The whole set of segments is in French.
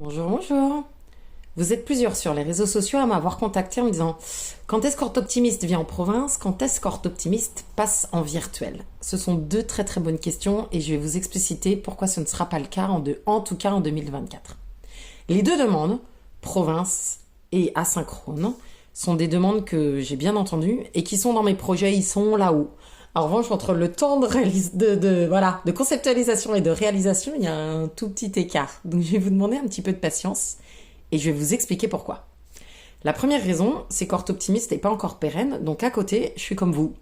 Bonjour, bonjour. Vous êtes plusieurs sur les réseaux sociaux à m'avoir contacté en me disant quand est-ce qu'Orthoptimiste vient en province, quand est-ce qu'Orthoptimiste passe en virtuel. Ce sont deux très très bonnes questions et je vais vous expliciter pourquoi ce ne sera pas le cas en tout cas en 2024. Les deux demandes, province et asynchrone, sont des demandes que j'ai bien entendues et qui sont dans mes projets, ils sont là-haut. En revanche, entre le temps de conceptualisation et de réalisation, il y a un tout petit écart. Donc je vais vous demander un petit peu de patience et je vais vous expliquer pourquoi. La première raison, c'est qu'Orthoptimiste n'est pas encore pérenne, donc à côté, je suis comme vous.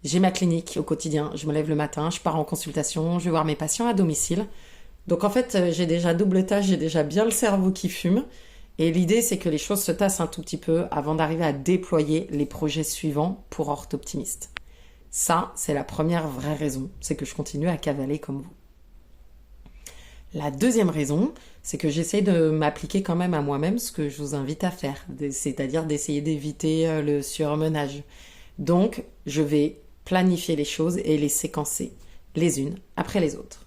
J'ai ma clinique au quotidien, je me lève le matin, je pars en consultation, je vais voir mes patients à domicile. Donc en fait, j'ai déjà double tâche, j'ai déjà bien le cerveau qui fume. Et l'idée, c'est que les choses se tassent un tout petit peu avant d'arriver à déployer les projets suivants pour Orthoptimiste. Ça, c'est la première vraie raison, c'est que je continue à cavaler comme vous. La deuxième raison, c'est que j'essaye de m'appliquer quand même à moi-même ce que je vous invite à faire, c'est-à-dire d'essayer d'éviter le surmenage. Donc, je vais planifier les choses et les séquencer, les unes après les autres.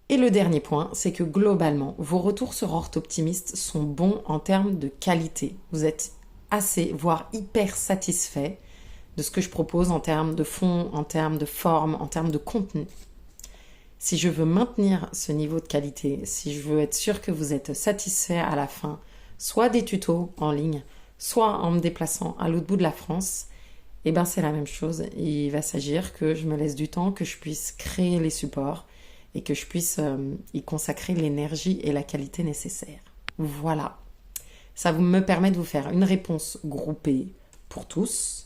Et le dernier point, c'est que globalement, vos retours sur Orthoptimiste sont bons en termes de qualité. Vous êtes assez, voire hyper satisfait de ce que je propose en termes de fond, en termes de forme, en termes de contenu. Si je veux maintenir ce niveau de qualité, si je veux être sûr que vous êtes satisfait à la fin, soit des tutos en ligne, soit en me déplaçant à l'autre bout de la France, eh ben c'est la même chose. Il va s'agir que je me laisse du temps, que je puisse créer les supports et que je puisse y consacrer l'énergie et la qualité nécessaires. Voilà. Ça me permet de vous faire une réponse groupée pour tous.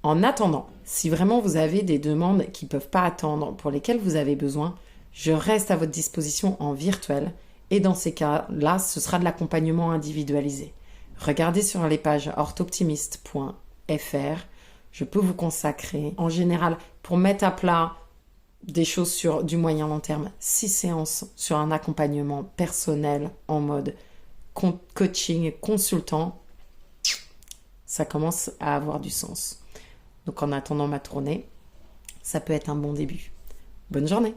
En attendant, si vraiment vous avez des demandes qui ne peuvent pas attendre, pour lesquelles vous avez besoin, je reste à votre disposition en virtuel et dans ces cas-là, ce sera de l'accompagnement individualisé. Regardez sur les pages orthoptimiste.fr, je peux vous consacrer en général pour mettre à plat des choses sur du moyen long terme, 6 séances sur un accompagnement personnel en mode coaching, consultant, ça commence à avoir du sens. Donc en attendant ma tournée, ça peut être un bon début. Bonne journée!